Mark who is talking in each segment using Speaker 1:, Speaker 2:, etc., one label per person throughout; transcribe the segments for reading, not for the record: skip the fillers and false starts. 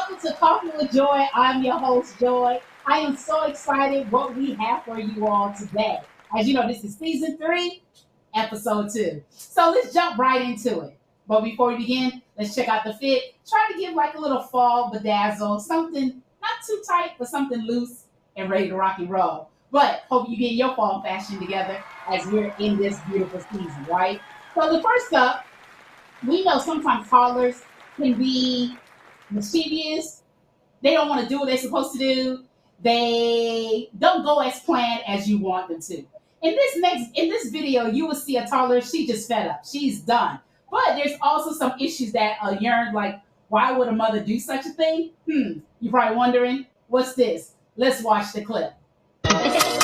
Speaker 1: welcome to Coffee with Joy. I'm your host, Joy. I am so excited what we have for you all today. As you know, this is season 3, episode 2. So let's jump right into it. But before we begin, let's check out the fit. Try to give like a little fall bedazzle, something not too tight, but something loose and ready to rock and roll. But hope you get your fall fashion together as we're in this beautiful season, right? So the first up, we know sometimes toddlers can be mischievous. They don't want to do what they're supposed to do. They don't go as planned as you want them to. In this video, you will see a toddler. She just fed up. She's done. But there's also some issues that yearn like, why would a mother do such a thing? You're probably wondering, what's this? Let's watch the clip.
Speaker 2: I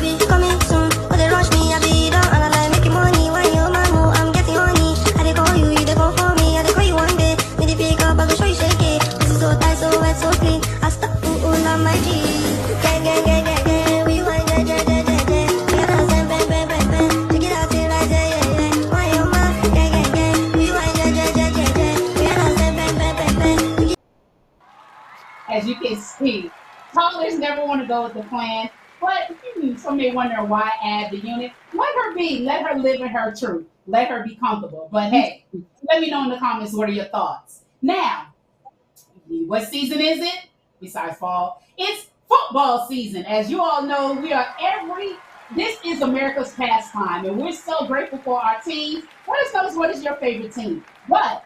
Speaker 2: be coming soon, but they rush me, I be down and I like making money. When you man know I'm getting honey, I dey call you, you dey call for me, I dey call you one day. Me dey pick up, I go show you shake it. This is so tight, so wet, so clean. I stop, on my G. Gang, gang, gang, gang, gang. We want, yeah, yeah, yeah, yeah, yeah. We got us, bang, bang, bang, bang, bang. Check it out, till I say, yeah, yeah. Why you man? Gang, gang, gang. We want, yeah, yeah, yeah, yeah, yeah. We got us, bang, bang, bang, bang, bang.
Speaker 1: As you can see, toddlers never want to go with the plan. But some may wonder why add the unit. Let her be. Let her live in her truth. Let her be comfortable. But hey, let me know in the comments what are your thoughts. Now, what season is it? Besides fall, it's football season. As you all know, this is America's pastime, and we're so grateful for our teams. Let us know what is your favorite team. But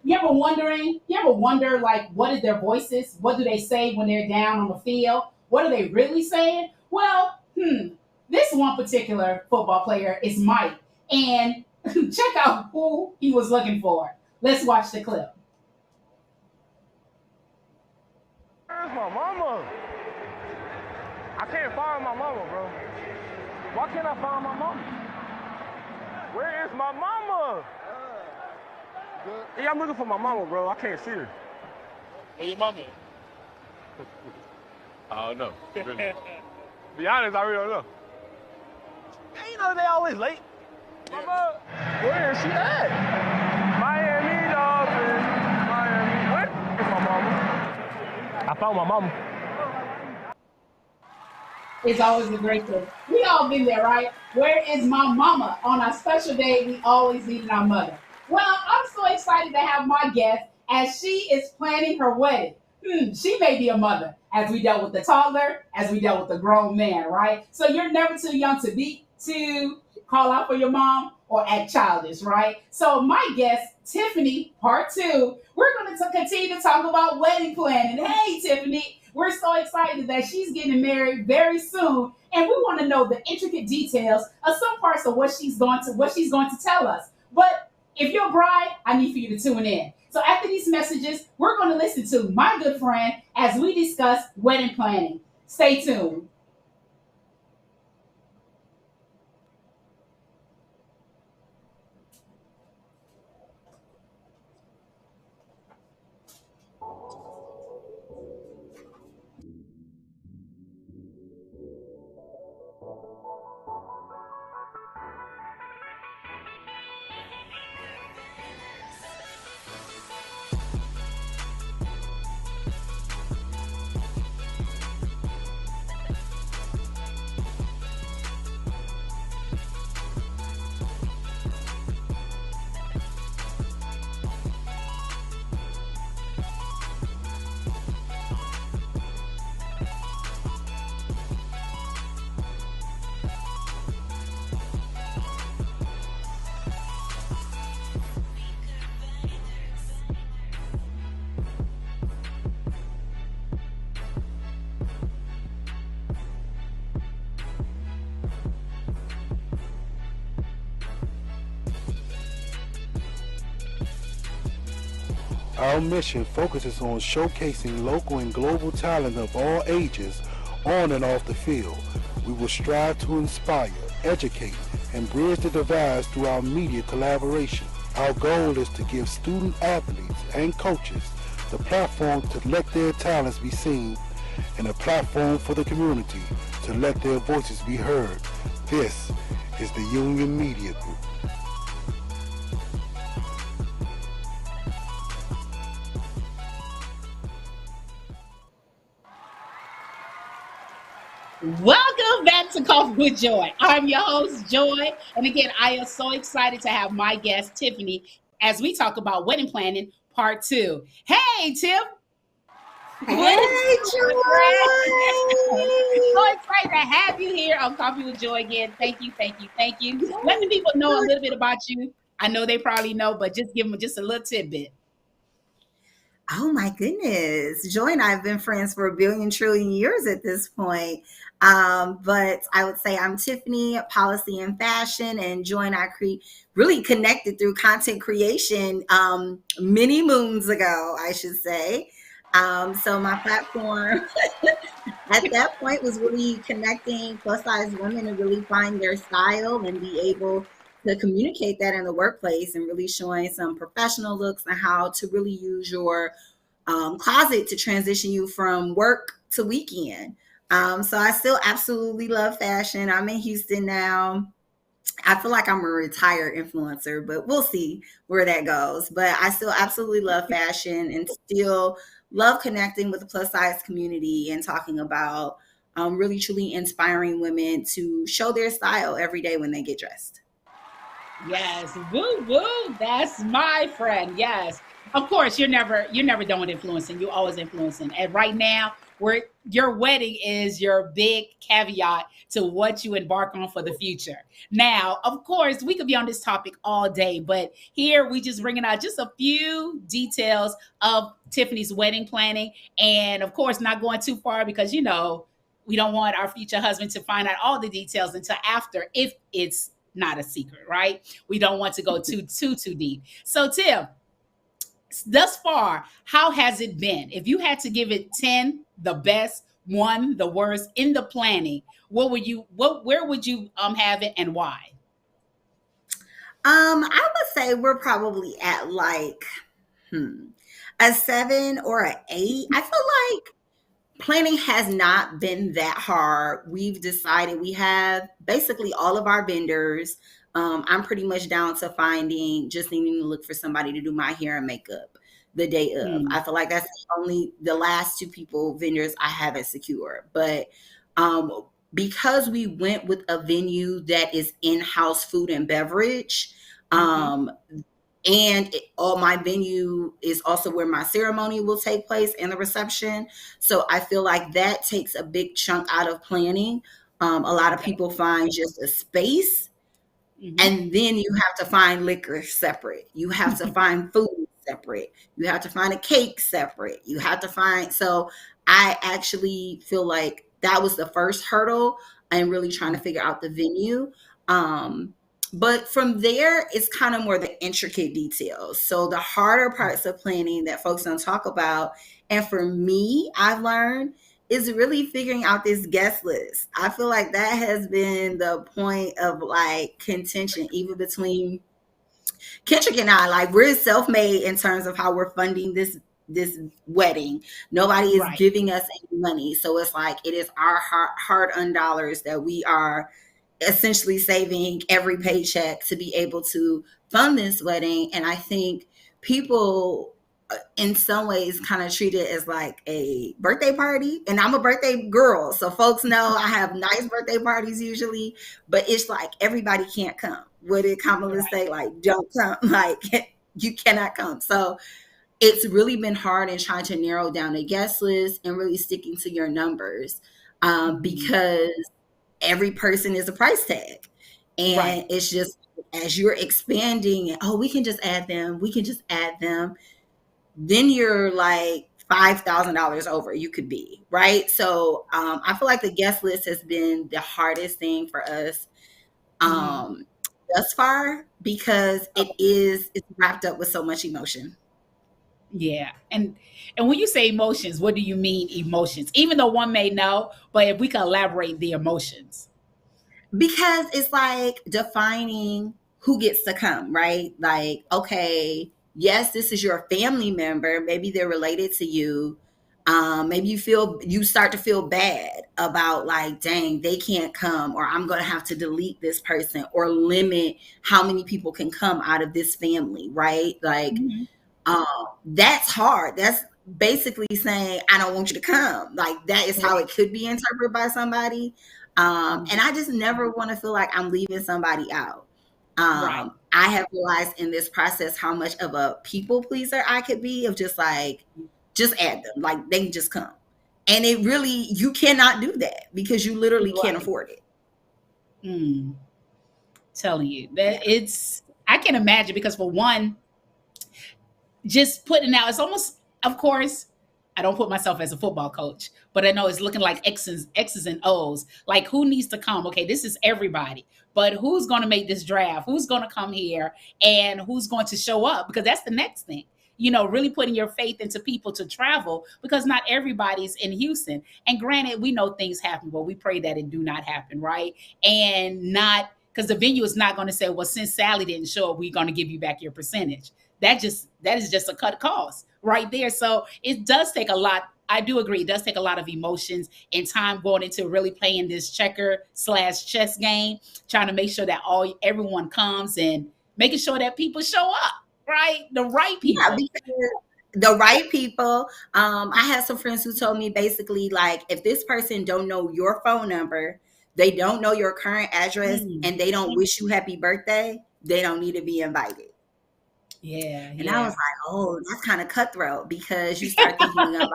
Speaker 1: you ever wonder like what is their voices? What do they say when they're down on the field? What are they really saying? Well, this one particular football player is Mike. And check out who he was looking for. Let's watch the clip.
Speaker 3: Where's my mama? I can't find my mama, bro. Why can't I find my mama? Where is my mama? Yeah, I'm looking for my mama, bro. I can't see her.
Speaker 4: Where your mama?
Speaker 3: I don't know. Really. Be honest, I really don't know. Man, you know they always late. Mama, where is she at? Miami Dolphins. Miami. Where is my mama? I found my mama.
Speaker 1: It's always a great thing. We all been there, right? Where is my mama? On our special day, we always need our mother. Well, I'm so excited to have my guest as she is planning her wedding. She may be a mother, as we dealt with the toddler, as we dealt with the grown man, right? So you're never too young to call out for your mom or act childish, right? So my guest, Tiffany, part 2, we're going to continue to talk about wedding planning. Hey, Tiffany, we're so excited that she's getting married very soon, and we want to know the intricate details of some parts of what she's going to tell us. But if you're a bride, I need for you to tune in. So after these messages, we're going to listen to my good friend as we discuss wedding planning. Stay tuned.
Speaker 5: Our mission focuses on showcasing local and global talent of all ages on and off the field. We will strive to inspire, educate, and bridge the divides through our media collaboration. Our goal is to give student athletes and coaches the platform to let their talents be seen and a platform for the community to let their voices be heard. This is the Union Media Group.
Speaker 1: Welcome back to Coffee with Joy. I'm your host, Joy. And again, I am so excited to have my guest, Tiffany, as we talk about wedding planning part two. Hey, Tiff. What is
Speaker 2: Hey,
Speaker 1: going on, friend? So
Speaker 2: Joy!
Speaker 1: excited to have you here on Coffee with Joy again. Thank you, thank you, thank you. Let the
Speaker 2: Yes,
Speaker 1: people know a
Speaker 2: so
Speaker 1: little bit about you. I know they probably know, but just give them just a little tidbit.
Speaker 2: Oh my goodness. Joy and I have been friends for a billion trillion years at this point. But I would say I'm Tiffany, policy and fashion, and Joy and I really connected through content creation many moons ago, I should say. So my platform at that point was really connecting plus size women to really find their style and be able to communicate that in the workplace and really showing some professional looks and how to really use your closet to transition you from work to weekend. So I still absolutely love fashion. I'm in Houston now. I feel like I'm a retired influencer, but we'll see where that goes. But I still absolutely love fashion and still love connecting with the plus size community and talking about really truly inspiring women to show their style every day when they get dressed.
Speaker 1: Yes, woo woo. That's my friend. Yes, of course. You're never done with influencing. You're always influencing. And right now, where your wedding is your big caveat to what you embark on for the future. Now, of course, we could be on this topic all day, but here we just bringing out just a few details of Tiffany's wedding planning, and of course, not going too far because we don't want our future husband to find out all the details until after if it's not a secret, right? We don't want to go too deep. So, Tim, thus far, how has it been? If you had to give it 10, the best, one, the worst in the planning, where would you have it and why?
Speaker 2: I would say we're probably at like hmm, a 7 or an 8. I feel like planning has not been that hard. We've decided we have basically all of our vendors. I'm pretty much down to finding just needing to look for somebody to do my hair and makeup the day of.
Speaker 1: Hmm.
Speaker 2: I feel like that's only the last two people vendors I haven't secured. But um, because we went with a venue that is in-house food and beverage,
Speaker 1: Hmm.
Speaker 2: um, and all my venue is also where my ceremony will take place and the reception. So I feel like that takes a big chunk out of planning. A lot of
Speaker 1: Okay.
Speaker 2: people find just a space,
Speaker 1: Hmm.
Speaker 2: and then you have to find liquor separate. You have to find food separate. You have to find a cake separate. You have to find, so I actually feel like that was the first hurdle and really trying to figure out the venue. Um, but from there, it's kind of more the intricate details. So the harder parts of planning that folks don't talk about, and for me, I've learned is really figuring out this guest list. I feel like that has been the point of like contention, even between Kendrick and I. Like we're self-made in terms of how we're funding this wedding. Nobody is
Speaker 1: Right.
Speaker 2: giving us any money, so it's like it is our hard-earned dollars that we are essentially saving every paycheck to be able to fund this wedding. And I think people in some ways kind of treat it as like a birthday party, and I'm a birthday girl, so folks know I have nice birthday parties usually, but it's like everybody can't come. What did Kamala
Speaker 1: Right.
Speaker 2: say? Like, don't come. Like, you cannot come. So it's really been hard in trying to narrow down a guest list and really sticking to your numbers,
Speaker 1: Mhm.
Speaker 2: because every person is a price tag.
Speaker 1: Right.
Speaker 2: And it's just as you're expanding, oh, we can just add them, we can just add them, then you're like $5,000 over you could be, right? So I feel like the guest list has been the hardest thing for us
Speaker 1: Mhm.
Speaker 2: um, thus far because it's wrapped up with so much emotion.
Speaker 1: Yeah. And when you say emotions, what do you mean emotions? Even though one may know, but if we can elaborate the emotions.
Speaker 2: Because it's like defining who gets to come, right? Like, okay, yes, this is your family member. Maybe they're related to you. Maybe you start to feel bad about like, dang, they can't come, or I'm gonna have to delete this person or limit how many people can come out of this family, right? Like,
Speaker 1: Mhm.
Speaker 2: um, that's hard. That's
Speaker 6: basically saying, I don't want you to come. Like that is how
Speaker 1: Right.
Speaker 6: it could be interpreted by somebody. And I just never want to feel like I'm leaving somebody out.
Speaker 1: Right.
Speaker 6: I have realized in this process how much of a people pleaser I could be, of just like, just add them, like they can just come. And it really, you cannot do that because you literally can't
Speaker 1: Right.
Speaker 6: afford it.
Speaker 1: Mm. Telling you that
Speaker 6: Yeah.
Speaker 1: it's, I can imagine because for one, just putting out, it's almost, of course, I don't put myself as a football coach, but I know it's looking like X's and O's. Like who needs to come? Okay, this is everybody, but who's going to make this draft? Who's going to come here and who's going to show up? Because that's the next thing. Really putting your faith into people to travel because not everybody's in Houston. And granted, we know things happen, but we pray that it do not happen, right? And not because the venue is not going to say, well, since Sally didn't show up, we're going to give you back your percentage. That is just a cut cost right there. So it does take a lot. I do agree. It does take a lot of emotions and time going into really playing this checker/chess game, trying to make sure that everyone comes and making sure that people show up, right? The right
Speaker 6: Yeah,
Speaker 1: people.
Speaker 6: because the right people. I had some friends who told me basically like if this person don't know your phone number, they don't know your current address,
Speaker 1: Mm.
Speaker 6: and they don't wish you happy birthday, they don't need to be invited.
Speaker 1: Yeah,
Speaker 6: And I was
Speaker 1: yeah,
Speaker 6: like, oh, that's kind of cutthroat because you start thinking about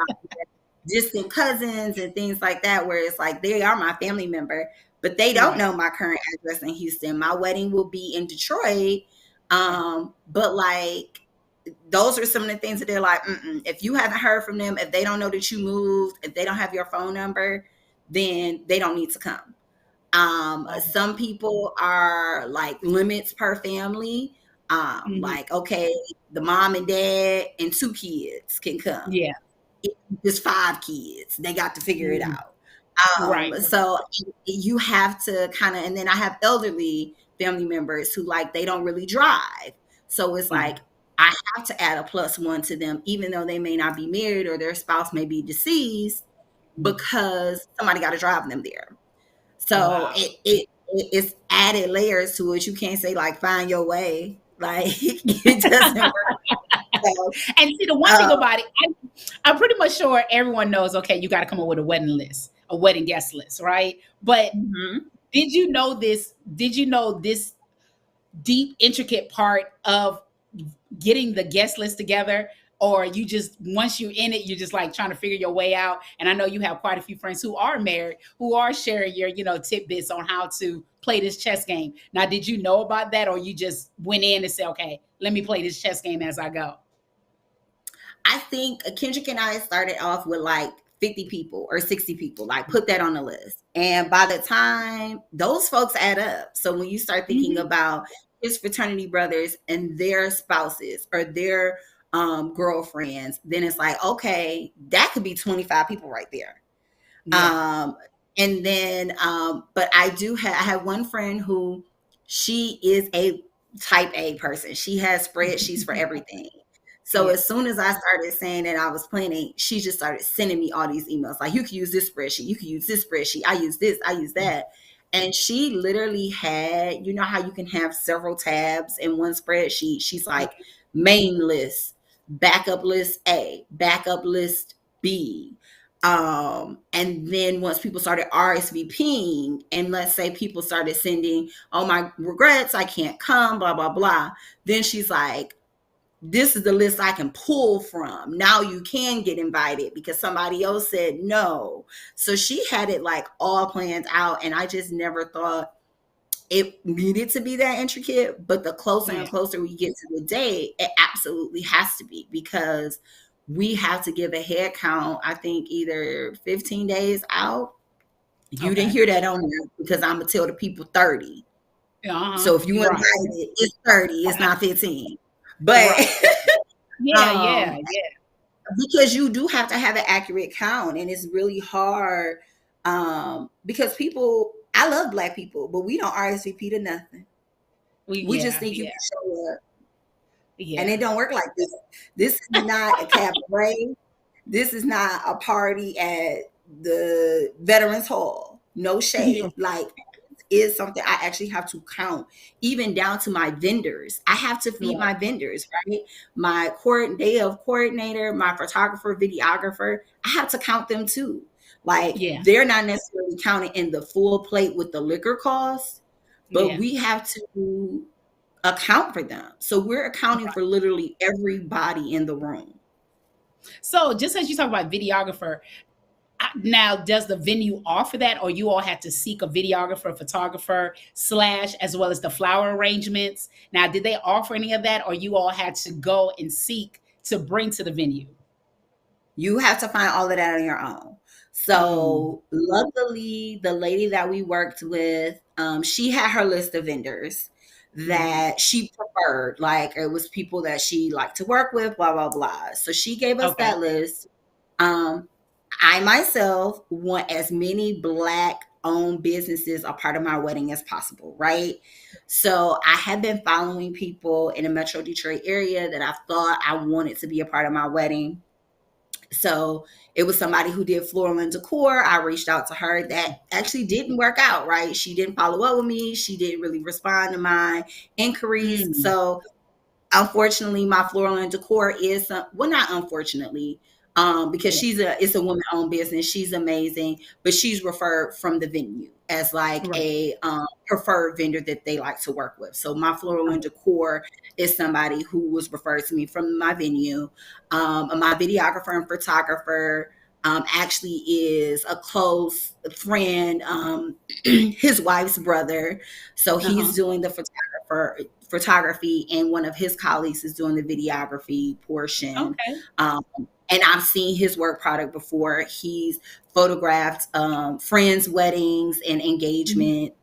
Speaker 6: distant cousins and things like that, where it's like they are my family member, but they don't
Speaker 1: right,
Speaker 6: know my current address in Houston. My wedding will be in Detroit.
Speaker 1: right.
Speaker 6: But like those are some of the things that they're like, mm-mm. If you haven't heard from them, if they don't know that you moved, if they don't have your phone number, then they don't need to come.
Speaker 1: Oh,
Speaker 6: Some people are like limits per family.
Speaker 1: mhm.
Speaker 6: Like, okay, the mom and dad and 2 kids can come.
Speaker 1: Yeah,
Speaker 6: If it's 5 kids, they got to figure it
Speaker 1: mhm.
Speaker 6: out.
Speaker 1: Right,
Speaker 6: So you have to kind of, and then I have elderly family members who like they don't really drive. So it's
Speaker 1: yeah,
Speaker 6: like I have to add a plus 1 to them, even though they may not be married or their spouse may be deceased,
Speaker 1: mm.
Speaker 6: because somebody got to drive them there. So
Speaker 1: Wow.
Speaker 6: it's added layers to it. You can't say like find your way. Like it doesn't work. So,
Speaker 1: And see, the one thing
Speaker 6: uh,
Speaker 1: about it, I'm pretty much sure everyone knows. Okay, you got to come up with a wedding list, a wedding guest list, right? But
Speaker 6: mhm.
Speaker 1: did you know this? Did you know this deep, intricate part of getting the guest list together? Or you just, once you're in it, you're just like trying to figure your way out. And I know you have quite a few friends who are married, who are sharing your, tidbits on how to play this chess game. Now, did you know about that? Or you just went in and said, okay, let me play this chess game as I go?
Speaker 6: I think Kendrick and I started off with like 50 people or 60 people, like put that on the list. And by the time those folks add up, so when you start thinking
Speaker 1: Hmm.
Speaker 6: about his fraternity brothers and their spouses or their girlfriends, then it's like, okay, that could be 25 people right there.
Speaker 1: Yeah.
Speaker 6: Um, and then, but I have one friend who she is a type A person. She has spreadsheets for everything. So
Speaker 1: Yeah.
Speaker 6: as soon as I started saying that I was planning, she just started sending me all these emails. Like, you can use this spreadsheet, you can use this spreadsheet, I use this, I use that. And she literally had, you know how you can have several tabs in one spreadsheet? She's like, main list, backup list A, backup list B, and then once people started RSVPing, and let's say people started sending, oh, my regrets, I can't come, blah, blah, blah. Then she's like, this is the list I can pull from. Now you can get invited because somebody else said no. So she had it like all planned out. And I just never thought it needed to be that intricate. But the closer and
Speaker 1: Yeah.
Speaker 6: closer we get to the day, it absolutely has to be, because we have to give a head count, I think either 15 days out. You didn't
Speaker 1: Okay.
Speaker 6: hear that on there because I'm going to tell the people 30.
Speaker 1: Uh-huh.
Speaker 6: So if you
Speaker 1: You're right.
Speaker 6: invited, it's 30, it's not 15. But
Speaker 1: Right. Yeah,
Speaker 6: um,
Speaker 1: yeah, yeah.
Speaker 6: because you do have to have an accurate count, and it's really hard, because people, I love Black people, but we don't RSVP to nothing. We just
Speaker 1: Yeah,
Speaker 6: think you
Speaker 1: yeah,
Speaker 6: can show up, and
Speaker 1: yeah.
Speaker 6: it don't work like this. This is not a cabaret. This is not a party at the Veterans Hall. No shade. Like, is something I actually have to count, even down to my vendors. I have to feed
Speaker 1: Right.
Speaker 6: my vendors, right? My day of coordinator, my photographer, videographer, I have to count them too. Like
Speaker 1: Yeah.
Speaker 6: they're not necessarily counted in the full plate with the liquor costs, but
Speaker 1: Yeah.
Speaker 6: we have to account for them. So we're accounting for literally everybody in the room.
Speaker 1: So just as you talk about videographer, now does the venue offer that, or you all had to seek a videographer, photographer slash as well as the flower arrangements? Now, did they offer any of that, or you all had to go and seek to bring to the venue?
Speaker 6: You have to find all of that on your own.
Speaker 1: Mm,
Speaker 6: So luckily, the lady that we worked with, she had her list of vendors
Speaker 1: hmm.
Speaker 6: that she preferred. Like it was people that she liked to work with, blah, blah, blah. So she gave us
Speaker 1: Okay.
Speaker 6: that list. Um, I myself want as many Black owned businesses a part of my wedding as possible, right? So I have been following people in the Metro Detroit area that I thought I wanted to be a part of my wedding. So it was somebody who did floral and decor. I reached out to her. That actually didn't work out, right? She didn't follow up with me. She didn't really respond to my inquiries.
Speaker 1: Mm,
Speaker 6: So unfortunately, my floral and decor is well, not unfortunately, because
Speaker 1: yeah.
Speaker 6: it's a woman owned business. She's amazing, but she's referred from the venue as like
Speaker 1: Right.
Speaker 6: a preferred vendor that they like to work with. So my floral and decor is somebody who was referred to me from my venue. My videographer and photographer actually is a close friend, his wife's brother. So
Speaker 1: Uh-huh.
Speaker 6: he's doing the photography, and one of his colleagues is doing the videography portion.
Speaker 1: Okay.
Speaker 6: Um, and I've seen his work product before. He's photographed friends' weddings and
Speaker 1: Mhm.
Speaker 6: engagement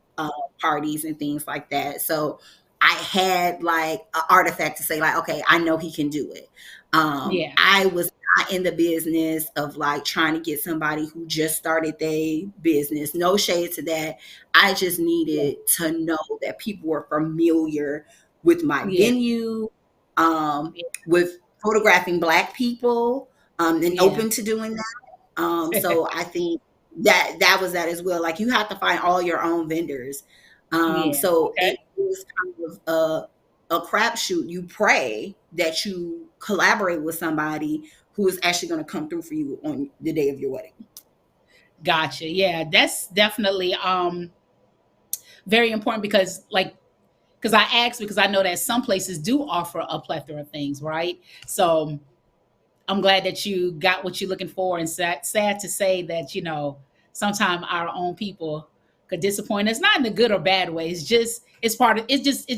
Speaker 6: parties and things like that. So I had like an artifact to say, like, okay, I know he can do it.
Speaker 1: Yeah.
Speaker 6: I was not in the business of like trying to get somebody who just started their business. No shade to that. I just
Speaker 1: Yeah.
Speaker 6: needed to know that people were familiar with my
Speaker 1: Yeah.
Speaker 6: venue, with photographing Black people, and
Speaker 1: Yeah.
Speaker 6: open to doing that. So I think that was that as well. Like you have to find all your own vendors.
Speaker 1: Yeah.
Speaker 6: So
Speaker 1: Okay.
Speaker 6: it was kind of a crapshoot. You pray that you collaborate with somebody who is actually going to come through for you on the day of your wedding.
Speaker 1: Gotcha. Yeah, that's definitely very important because because I asked because I know that some places do offer a plethora of things, right? So I'm glad that you got what you're looking for, and sad to say that sometimes our own people could disappoint us, not in a good or bad way. It's just it's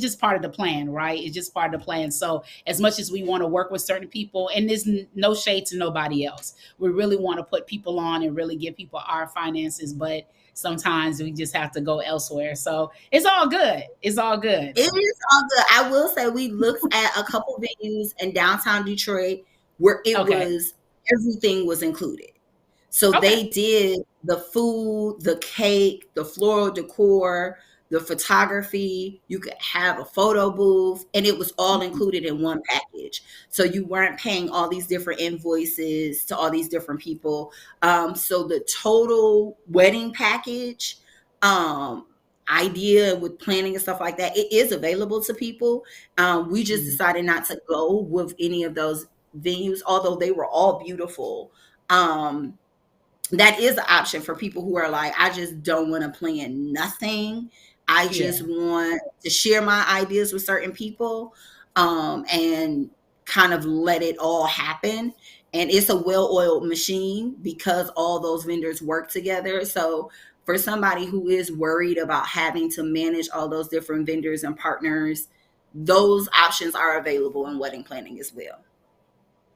Speaker 1: just part of the plan, right? It's just part of the plan. So as much as we want to work with certain people, and there's no shade to nobody else, we really want to put people on and really give people our finances, but sometimes we just have to go elsewhere. So it's all good. It's all good.
Speaker 6: It is all good. I will say we looked at a couple venues in downtown Detroit where it
Speaker 1: Okay.
Speaker 6: was everything was included. So
Speaker 1: Okay.
Speaker 6: they did the food, the cake, the floral decor, the photography. You could have a photo booth, and it was all included in one package. So you weren't paying all these different invoices to all these different people. So the total wedding package, um, idea with planning and stuff like that, it is available to people. We just
Speaker 1: Mhm.
Speaker 6: decided not to go with any of those venues, although they were all beautiful. Um, that is an option for people who are like, I just don't want to plan nothing. I just
Speaker 1: Yeah.
Speaker 6: want to share my ideas with certain people, and kind of let it all happen. And it's a well-oiled machine because all those vendors work together. So for somebody who is worried about having to manage all those different vendors and partners, those options are available in wedding planning as well.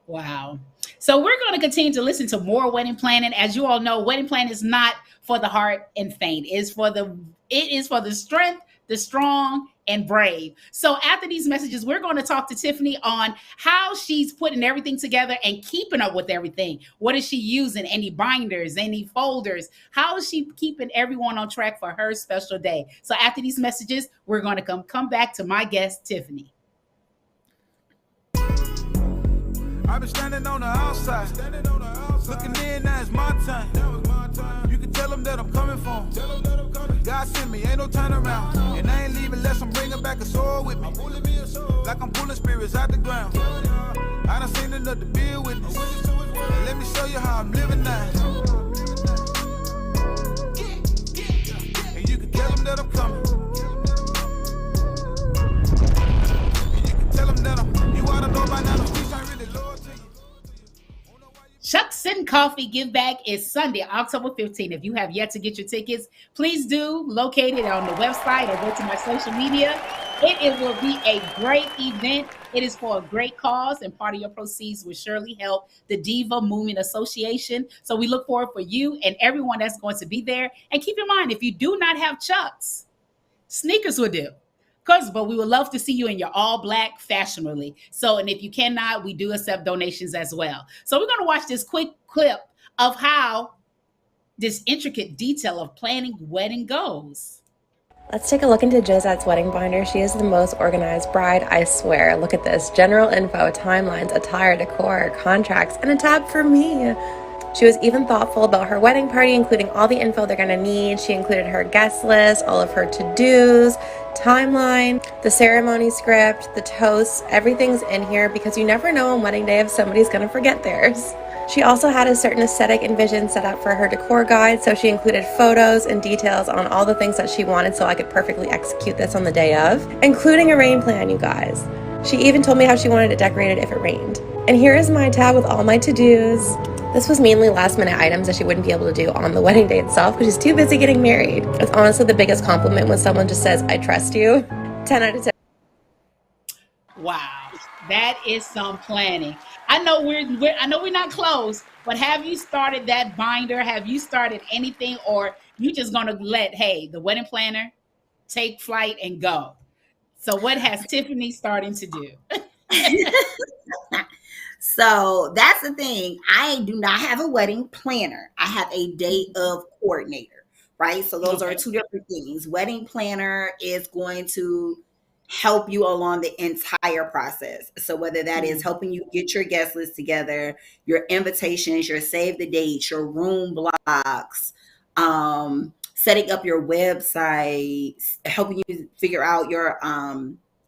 Speaker 1: Wow. So we're going to continue to listen to more wedding planning. As you all know, wedding planning is not for the heart and faint. It is for the strength, the strong, and brave. So after these messages, we're going to talk to Tiffany on how she's putting everything together and keeping up with everything. What is she using? Any binders, any folders? How is she keeping everyone on track for her special day? So after these messages, we're going to come back to my guest, Tiffany.
Speaker 3: I've been standing on the outside, looking in, now it's my time. You can tell them that I'm coming for 'em. God sent me, ain't no turnaround. And I ain't leaving unless I'm bringing back a sword with me. Like I'm pulling spirits out the ground. I done seen enough to be a witness. And let me show you how I'm living now. And you can tell them that I'm coming. And you can tell them that you ought to know by now the streets ain't really loyal to you.
Speaker 1: Chuck's and Coffee Give Back is Sunday, October 15th. If you have yet to get your tickets, please do locate it on the website or go to my social media. It will be a great event. It is for a great cause, and part of your proceeds will surely help the Diva Movement Association. So we look forward for you and everyone that's going to be there. And keep in mind, if you do not have Chucks, sneakers will do. But we would love to see you in your all black fashionably. So, and if you cannot, we do accept donations as well. So we're going to watch this quick clip of how this intricate detail of planning wedding goes.
Speaker 7: Let's take a look into Josette's wedding binder. She is the most organized bride, I swear. Look at this. General info, timelines, attire, decor, contracts, and a tab for me. She was even thoughtful about her wedding party, including all the info they're gonna need. She included her guest list, all of her to-dos, timeline, the ceremony script, the toasts, everything's in here because you never know on wedding day if somebody's gonna forget theirs. She also had a certain aesthetic and vision set up for her decor guide, so she included photos and details on all the things that she wanted so I could perfectly execute this on the day of, including a rain plan, you guys. She even told me how she wanted it decorated if it rained. And here is my tab with all my to-dos. This was mainly last minute items that she wouldn't be able to do on the wedding day itself because she's too busy getting married. It's honestly the biggest compliment when someone just says, I trust you. 10 out of 10.
Speaker 1: Wow, that is some planning. I know we're not close, but have you started that binder? Have you started anything, or you just gonna let the wedding planner take flight and go? So what has Tiffany starting to do?
Speaker 6: So that's the thing. I do not have a wedding planner. I have a day of coordinator, right? So those are two different things. Wedding planner is going to help you along the entire process. So whether that is helping you get your guest list together, your invitations, your save the dates, your room blocks, setting up your website, helping you figure out your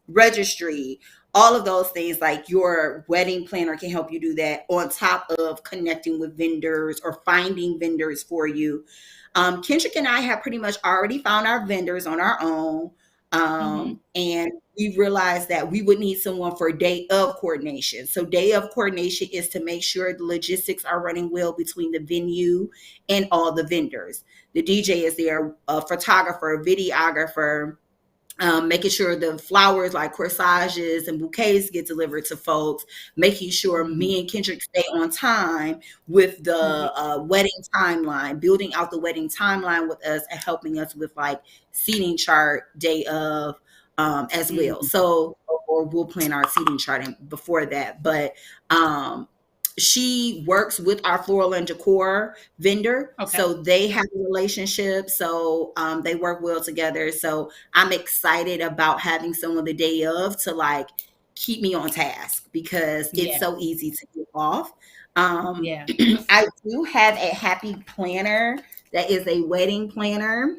Speaker 6: registry, all of those things, like your wedding planner can help you do that on top of connecting with vendors or finding vendors for you. Kendrick and I have pretty much already found our vendors on our own. And we realized that we would need someone for day of coordination. So day of coordination is to make sure the logistics are running well between the venue and all the vendors. The DJ is there, a photographer, a videographer, making sure the flowers like corsages and bouquets get delivered to folks, making sure me and Kendrick stay on time with the wedding timeline, building out the wedding timeline with us and helping us with like seating chart day of as well. So, or we'll plan our seating chart before that. But she works with our floral and decor vendor. So they have a relationship. So they work well together. So I'm excited about having someone the day of to like keep me on task because it's so easy to get off. I do have a happy planner that is a wedding planner.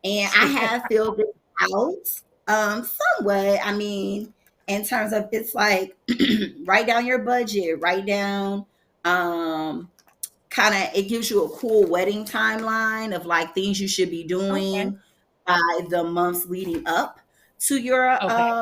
Speaker 6: And I have filled it out somewhat. I mean, in terms of it's like write down your budget, write down kind of it gives you a cool wedding timeline of like things you should be doing by the months leading up to your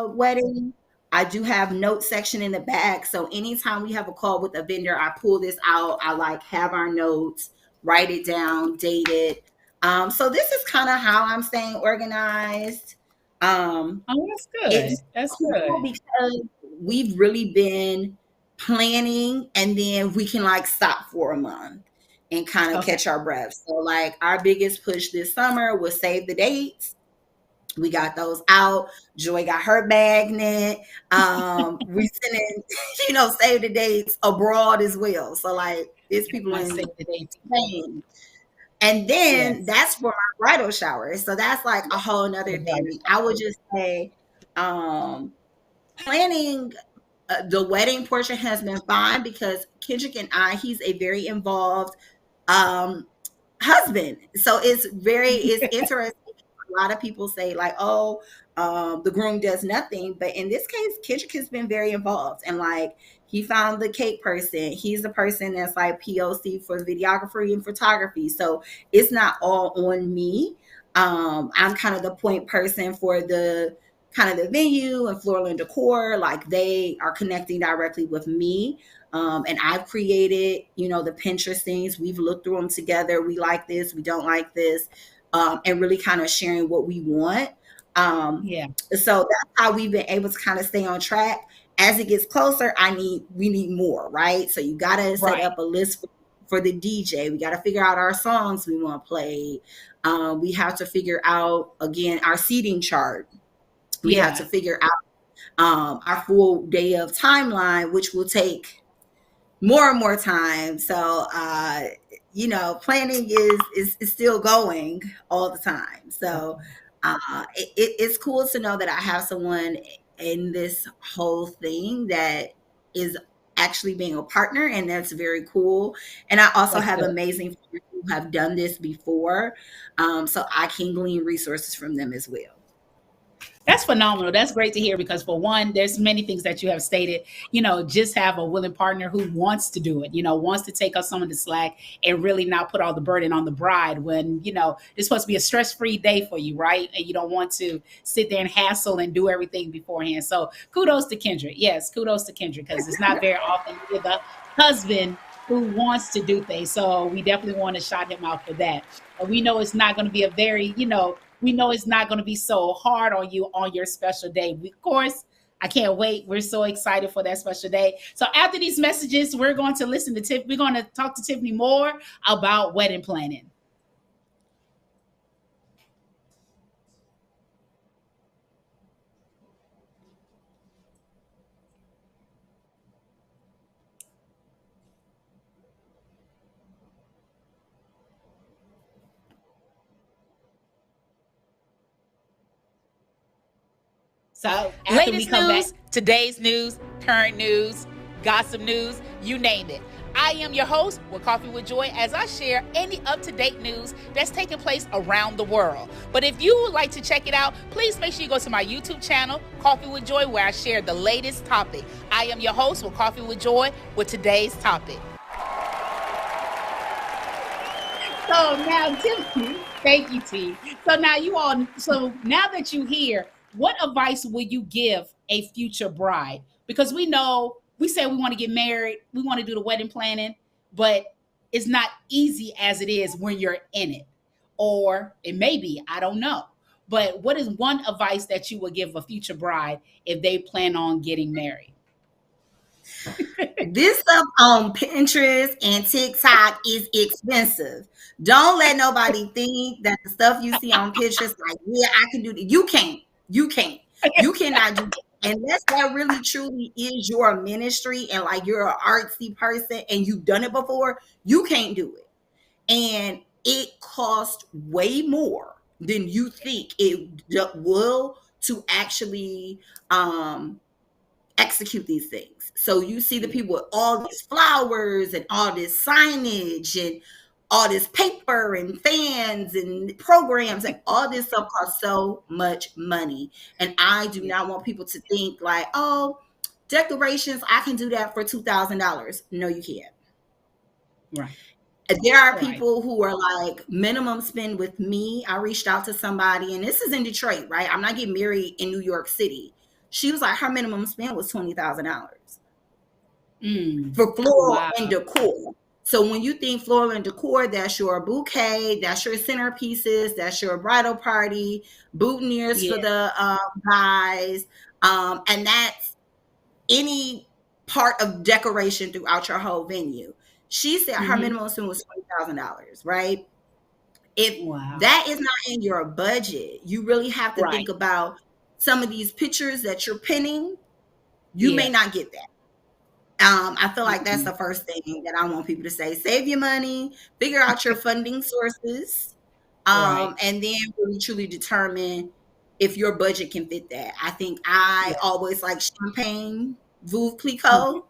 Speaker 6: wedding. I do have note section in the back. So anytime we have a call with a vendor, I pull this out. I like have our notes, write it down, date it. So this is kind of how I'm staying organized.
Speaker 1: That's good. That's good.
Speaker 6: Because we've really been planning and then we can like stop for a month and kind of catch our breath. So like our biggest push this summer was save the dates. We got those out. Joy got her magnet. We sending, save the dates abroad as well. So like there's people in Spain. And then that's for my bridal shower. So that's like a whole nother thing. I would just say planning the wedding portion has been fine because Kendrick and I, he's a very involved um, husband. So it's interesting. A lot of people say like, oh, the groom does nothing, but in this case, Kendrick has been very involved, and like he found the cake person. He's the person that's like POC for videography and photography. So it's not all on me. I'm kind of the point person for the kind of the venue and floral and decor. Like they are connecting directly with me. And I've created, the Pinterest things. We've looked through them together. We like this, we don't like this, and really kind of sharing what we want. Um,
Speaker 1: Yeah.
Speaker 6: so that's how we've been able to kind of stay on track. As it gets closer, we need more, right? So you got to set
Speaker 1: Right.
Speaker 6: up a list for the DJ. We got to figure out our songs we want to play. We have to figure out again our seating chart. We have to
Speaker 1: Yeah.
Speaker 6: figure out our full day of timeline, which will take more and more time. So planning is still going all the time. So it's cool to know that I have someone in this whole thing that is actually being a partner, and that's very cool. And I also
Speaker 1: That's
Speaker 6: have
Speaker 1: good.
Speaker 6: amazing friends who have done this before, so I can glean resources from them as well.
Speaker 1: That's phenomenal. That's great to hear because for one, there's many things that you have stated. Just have a willing partner who wants to do it. Wants to take up some of the slack and really not put all the burden on the bride when it's supposed to be a stress-free day for you, right? And you don't want to sit there and hassle and do everything beforehand. So kudos to Kendrick. Yes, kudos to Kendrick because it's not very often you get the husband who wants to do things. So we definitely want to shout him out for that. But we know it's not going to be a very, we know it's not going to be so hard on you on your special day. Of course, I can't wait. We're so excited for that special day. So after these messages, we're going to listen to Tiff. We're going to talk to Tiffany more about wedding planning. So after we
Speaker 8: Latest
Speaker 1: come back,
Speaker 8: news, today's news, current news, gossip news, you name it. I am your host with Coffee with Joy as I share any up-to-date news that's taking place around the world. But if you would like to check it out, please make sure you go to my YouTube channel, Coffee with Joy, where I share the latest topic. I am your host with Coffee with Joy with today's topic.
Speaker 1: so now Tiffany, thank you, T. So now that you hear, what advice would you give a future bride? Because we know we say we want to get married, we want to do the wedding planning, but it's not easy as it is when you're in it. Or it may be, I don't know. But what is one advice that you would give a future bride if they plan on getting married?
Speaker 6: This stuff on Pinterest and TikTok is expensive. Don't let nobody think that the stuff you see on Pinterest, like, yeah, I can do that. You can't. You can't. You cannot do that. Unless that really truly is your ministry and like you're an artsy person and you've done it before, you can't do it. And it costs way more than you think it will to actually execute these things. So you see the people with all these flowers and all this signage and all this paper and fans and programs and all this stuff costs so much money. And I do not want people to think like, oh, decorations, I can do that for $2,000. No, you can't.
Speaker 1: Right.
Speaker 6: There are
Speaker 1: Right.
Speaker 6: people who are like minimum spend with me. I reached out to somebody, and this is in Detroit, right? I'm not getting married in New York City. She was like, her minimum spend was $20,000
Speaker 1: Mm.
Speaker 6: for floral
Speaker 1: Wow.
Speaker 6: and decor. So when you think floral and decor, that's your bouquet, that's your centerpieces, that's your bridal party, boutonnieres for
Speaker 1: Yeah.
Speaker 6: the guys, and that's any part of decoration throughout your whole venue. She said her
Speaker 1: Hmm.
Speaker 6: minimum spend was $20,000, right? If
Speaker 1: Wow.
Speaker 6: that is not in your budget, you really have to
Speaker 1: Right.
Speaker 6: think about some of these pictures that you're pinning. You may
Speaker 1: Yeah.
Speaker 6: not get that. I feel like that's
Speaker 1: Mhm.
Speaker 6: the first thing that I want people to say. Save your money, figure out your funding sources,
Speaker 1: Right.
Speaker 6: and then really truly determine if your budget can fit that. I think I
Speaker 1: Yeah.
Speaker 6: always like champagne, Veuve
Speaker 1: Mhm.
Speaker 6: Clicquot,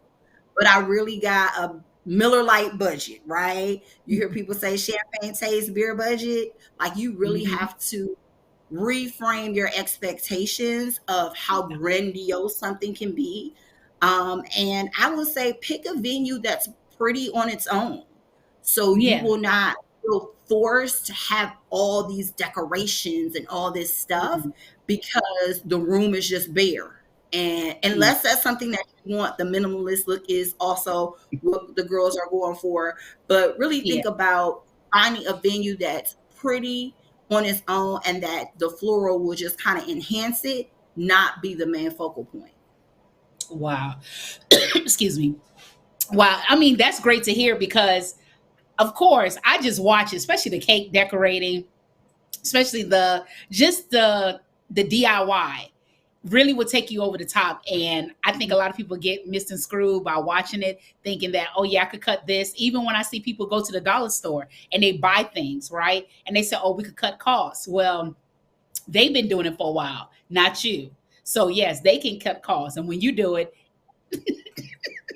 Speaker 6: but I really got a Miller Lite budget, right? You hear people say champagne taste beer budget. Like you really
Speaker 1: Mhm.
Speaker 6: have to reframe your expectations of how grandiose something can be. And I would say pick a venue that's pretty on its own. So you
Speaker 1: Yeah.
Speaker 6: will not feel forced to have all these decorations and all this stuff
Speaker 1: Mhm.
Speaker 6: because the room is just bare. And
Speaker 1: Yeah.
Speaker 6: unless that's something that you want, the minimalist look is also what the girls are going for. But really
Speaker 1: Yeah.
Speaker 6: think about finding a venue that's pretty on its own and that the floral will just kind of enhance it, not be the main focal point.
Speaker 1: Wow. Excuse me. Wow. I mean, that's great to hear because, of course, I just watch, it, especially the cake decorating, especially the DIY really will take you over the top. And I think a lot of people get misconstrued by watching it, thinking that, oh yeah, I could cut this. Even when I see people go to the dollar store and they buy things, right? And they say, oh, we could cut costs. Well, they've been doing it for a while, not you. So yes, they can cut costs. And when you do it,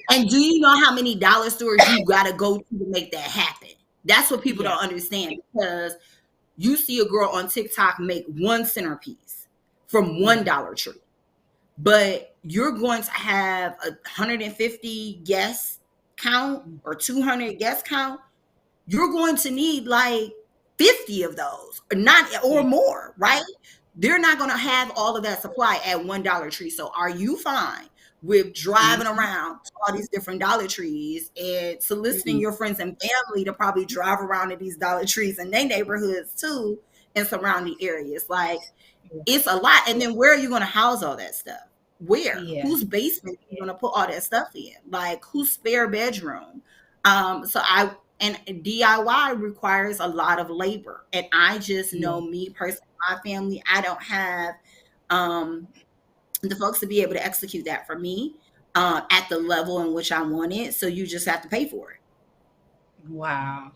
Speaker 6: And do you know how many dollar stores you got to go to make that happen? That's what people
Speaker 1: yeah,
Speaker 6: don't understand because you see a girl on TikTok make one centerpiece from one
Speaker 1: yeah,
Speaker 6: Dollar Tree, but you're going to have 150 guest count or 200 guest count. You're going to need like 50 of those or not or
Speaker 1: yeah,
Speaker 6: more, right? They're not going to have all of that supply at one Dollar Tree. So are you fine with driving
Speaker 1: mhm,
Speaker 6: around to all these different Dollar Trees and soliciting
Speaker 1: mhm,
Speaker 6: your friends and family to probably drive around to these Dollar Trees in their neighborhoods too and surrounding areas? Like it's a lot. And then where are you going to house all that stuff? Where?
Speaker 1: yeah,
Speaker 6: Whose basement are you going to put all that stuff in? Like whose spare bedroom? So I and DIY requires a lot of labor. And I just
Speaker 1: yeah,
Speaker 6: know me personally, my family, I don't have um the folks to be able to execute that for me at the level in which I want it. So you just have to pay for it.
Speaker 1: wow.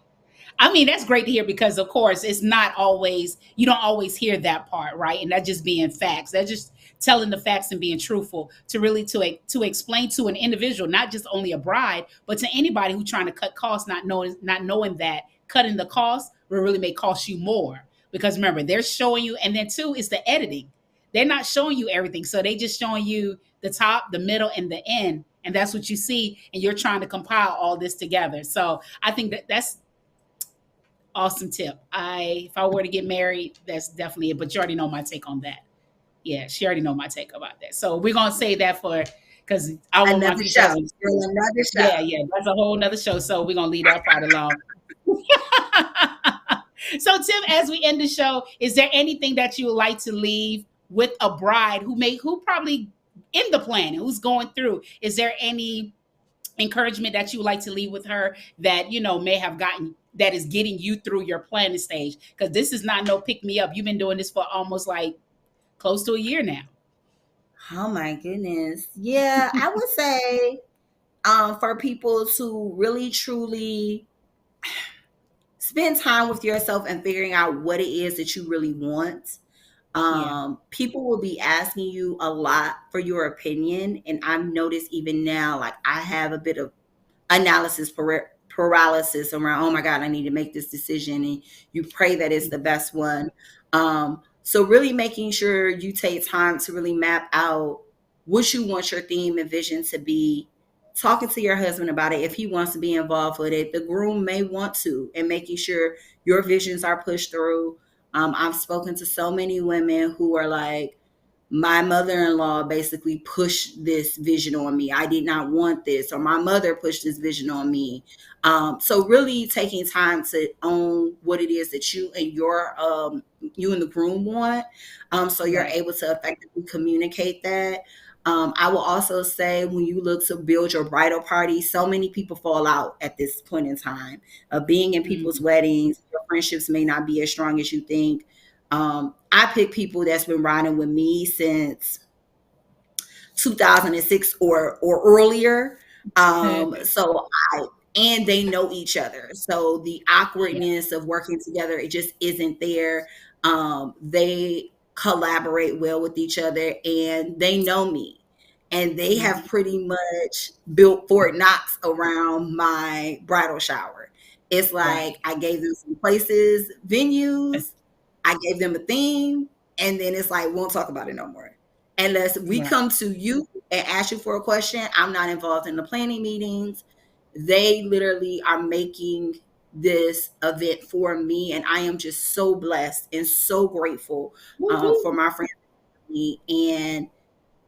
Speaker 1: I mean, that's great to hear because, of course, it's not always, you don't always hear that part, right? And that just being facts. That's just telling the facts and being truthful to really to explain to an individual, not just only a bride, but to anybody who's trying to cut costs, not knowing that cutting the cost will really may cost you more. Because remember, they're showing you, and then two is the editing. They're not showing you everything. So they just showing you the top, the middle, and the end. And that's what you see. And you're trying to compile all this together. So I think that's awesome tip. If I were to get married, that's definitely it. But you already know my take on that. Yeah, she already know my take about that. So we're gonna say that for because I want my
Speaker 6: Another
Speaker 1: future
Speaker 6: show.
Speaker 1: husband.
Speaker 6: Another show.
Speaker 1: Yeah, yeah, that's a whole nother show. So we're gonna leave that part alone. So Tim, as we end the show, is there anything that you would like to leave with a bride who probably in the plan, who's going through? Is there any encouragement that you would like to leave with her that may have gotten that is getting you through your planning stage, because this is not no pick me up. You've been doing this for almost like close to a year now.
Speaker 6: Oh my goodness. Yeah, I would say for people to really truly spend time with yourself and figuring out what it is that you really want.
Speaker 1: Yeah.
Speaker 6: People will be asking you a lot for your opinion. And I've noticed even now, like I have a bit of analysis paralysis around, oh my God, I need to make this decision. And you pray that it's the best one. So really making sure you take time to really map out what you want your theme and vision to be, talking to your husband about it if he wants to be involved with it, the groom may want to, and making sure your visions are pushed through. I've spoken to so many women who are like, my mother-in-law basically pushed this vision on me. I did not want this, or my mother pushed this vision on me. So really taking time to own what it is that you and the groom want, so you're
Speaker 1: Right.
Speaker 6: able to effectively communicate that. I will also say when you look to build your bridal party, so many people fall out at this point in time. Being in people's
Speaker 1: Mm,
Speaker 6: weddings, your friendships may not be as strong as you think. I pick people that's been riding with me since 2006 or earlier. So and they know each other. So the
Speaker 1: yeah.
Speaker 6: awkwardness of working together, it just isn't there. They collaborate well with each other and they know me. and they have pretty much built Fort Knox around my bridal shower. It's like
Speaker 1: Right.
Speaker 6: I gave them some places, venues, I gave them a theme, and then it's like, won't talk about it no more. Unless we
Speaker 1: Right.
Speaker 6: come to you and ask you for a question, I'm not involved in the planning meetings. They literally are making this event for me, and I am just so blessed and so grateful for
Speaker 1: Woohoo.
Speaker 6: my friends and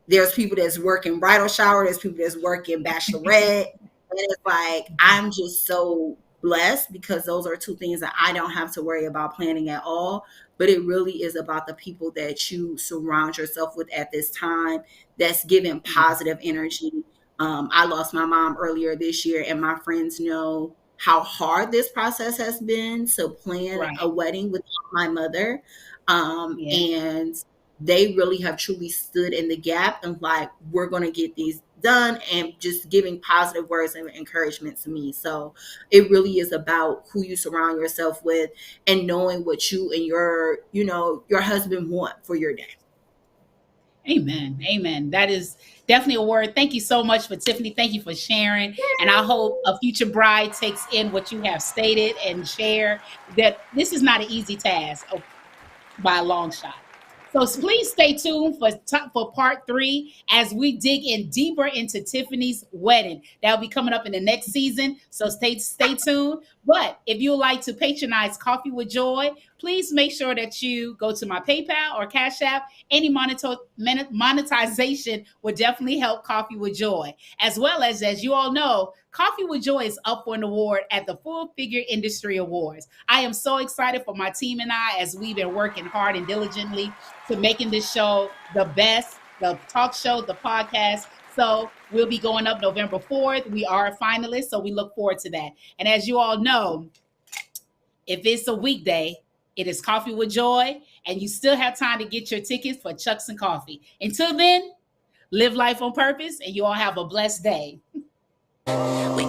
Speaker 6: there's people that's working bridal shower, there's people that's working bachelorette. And it's like, I'm just so blessed because those are two things that I don't have to worry about planning at all. But it really is about the people that you surround yourself with at this time that's giving positive energy. I lost my mom earlier this year, and my friends know how hard this process has been to plan a
Speaker 1: Right.
Speaker 6: wedding without my mother.
Speaker 1: Yeah.
Speaker 6: And they really have truly stood in the gap and like, we're going to get these done, and just giving positive words and encouragement to me. So it really is about who you surround yourself with and knowing what you and your husband want for your day.
Speaker 8: Amen. Amen. That is definitely a word. Thank you so much for Tiffany. Thank you for sharing. And I hope a future bride takes in what you have stated and share that this is not an easy task by a long shot. So please stay tuned for part 3 as we dig in deeper into Tiffany's wedding. That'll be coming up in the next season. So stay tuned. But if you would like to patronize Coffee with Joy, please make sure that you go to my PayPal or Cash App. Any monetization would definitely help Coffee with Joy. As you all know, Coffee with Joy is up for an award at the Full Figure Industry Awards. I am so excited for my team and I as we've been working hard and diligently to making this show the best, the talk show, the podcast. So we'll be going up November 4th. We are a finalist, so we look forward to that. And as you all know, if it's a weekday, it is Coffee with Joy, and you still have time to get your tickets for Chucks and Coffee. Until then, live life on purpose, and you all have a blessed day.
Speaker 2: We